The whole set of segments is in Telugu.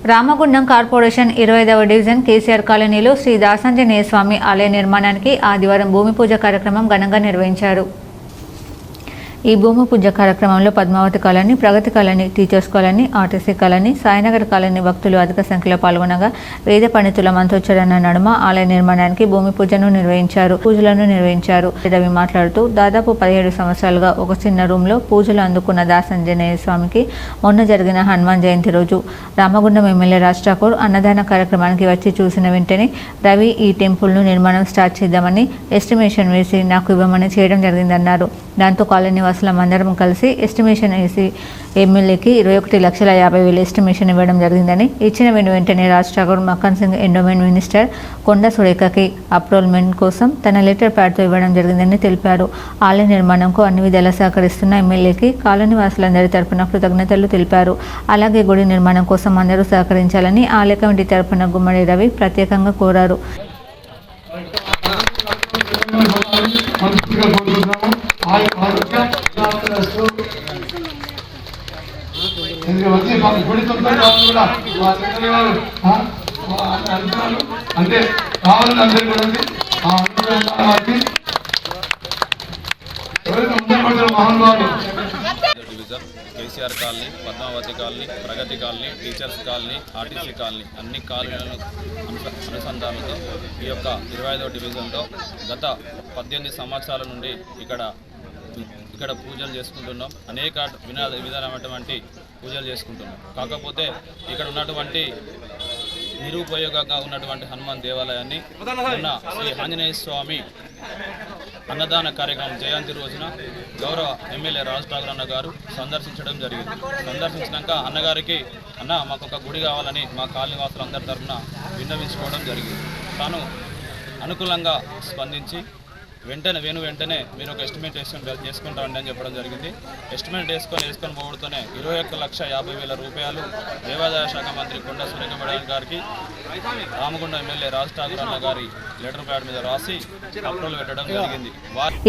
రామగుండం కార్పొరేషన్ 25వ డివిజన్ కేసీఆర్ కాలనీలో శ్రీ దాసాంజనేయ స్వామి ఆలయ నిర్మాణానికి ఆదివారం భూమి పూజ కార్యక్రమం ఘనంగా నిర్వహించారు. ఈ భూమి పూజ కార్యక్రమంలో Padmavati colony, Pragati colony, teachers colony, RTC colony, Sainagar colony భక్తులు అధిక సంఖ్యలో పాల్గొనగా వేద పండితుల మంత్రోచ్చరణ నడుమ ఆలయ నిర్మాణానికి భూమి పూజను నిర్వహించారు. రవి మాట్లాడుతూ దాదాపు 17 సంవత్సరాలుగా ఒక చిన్న రూమ్లో పూజలు అందుకున్న దాసాంజనేయ స్వామికి మొన్న జరిగిన హనుమాన్ జయంతి రోజు రామగుండం ఎమ్మెల్యే రాజ్ ఠాకూర్ అన్నదాన కార్యక్రమానికి వచ్చి చూసిన వెంటనే రవి ఈ టెంపుల్ను నిర్మాణం స్టార్ట్ చేద్దామని ఎస్టిమేషన్ వేసి నాకు ఇవ్వమని చేయడం జరిగిందన్నారు. దాంతో కాలనీ అందరం కలిసి ఎస్టిమేషన్ వేసి ఎమ్మెల్యేకి 21,50,000 ఎస్టిమేషన్ ఇవ్వడం జరిగిందని, ఇచ్చిన వెంటనే రాజ్ ఠాకూర్ మక్కన్ సింగ్ ఎండోమెంట్ మినిస్టర్ కొండ సురేఖకి అప్రూవల్మెంట్ కోసం తన లెటర్ ప్యాడ్తో ఇవ్వడం జరిగిందని తెలిపారు. ఆలయ నిర్మాణంకు అన్ని విధాలా సహకరిస్తున్న ఎమ్మెల్యేకి కాలనీ వాసులందరి తరపున కృతజ్ఞతలు తెలిపారు. అలాగే గుడి నిర్మాణం కోసం అందరూ సహకరించాలని ఆలయ కమిటీ తరపున గుమ్మడి రవి ప్రత్యేకంగా కోరారు. అంటే కావాలని అందరూ కూడా KCR colony, Padmavati colony, Pragati colony, teachers colony, RTC colony అన్ని కాలనీలను అనుసంధానంతో ఈ యొక్క 25వ డివిజన్లో గత 18 సంవత్సరాల నుండి ఇక్కడ పూజలు చేసుకుంటున్నాం. అనేక విధానమైనటువంటి పూజలు చేసుకుంటున్నాం. కాకపోతే ఇక్కడ ఉన్నటువంటి నిరుపయోగంగా ఉన్నటువంటి హనుమాన్ దేవాలయాన్ని ఉన్న శ్రీ ఆంజనేయ స్వామి అన్నదాన కార్యక్రమం జయంతి రోజున గౌరవ ఎమ్మెల్యే రాజ్ ఠాకూర్ అన్న గారు సందర్శించడం జరిగింది. సందర్శించినాక అన్నగారికి మాకు ఒక గుడి కావాలని మా కాలనీ వాసులందరి తరఫున విన్నవించుకోవడం జరిగింది. తాను అనుకూలంగా స్పందించి వెంటనే మీరు ఒక ఎస్టిమేట్ చేసుకుంటామండి అని చెప్పడం జరిగింది. ఎస్టిమేట్ వేసుకొని పోవడంతోనే 21,50,000 రూపాయలు దేవాదాయ శాఖ మంత్రి కొండ సురేఖ మేడం గారికి రామగుండం ఎమ్మెల్యే రాజ్ ఠాకూర్ అన్న గారి లెటర్ ప్యాడ్ మీద రాసి అప్రూవల్ పెట్టడం జరిగింది.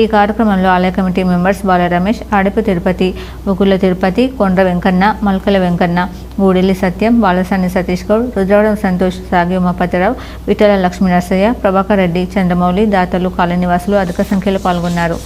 ఈ కార్యక్రమంలో ఆలయ కమిటీ మెంబర్స్ బాల రమేష్, ఆడిపు తిరుపతి, ఉగుల తిరుపతి, కొండ్ర వెంకన్న, మల్కల వెంకన్న, గూడెల్లి సత్యం, బాలసాని సతీష్ గౌడ్, రుద్రవడం సంతోష్, సాగి ఉమాపతిరావు, విఠల లక్ష్మీ నరసయ్య, ప్రభాకర్ రెడ్డి, చంద్రమౌళి, దాతలు, కాలనీ వాసులు అధిక సంఖ్యలో పాల్గొన్నారు.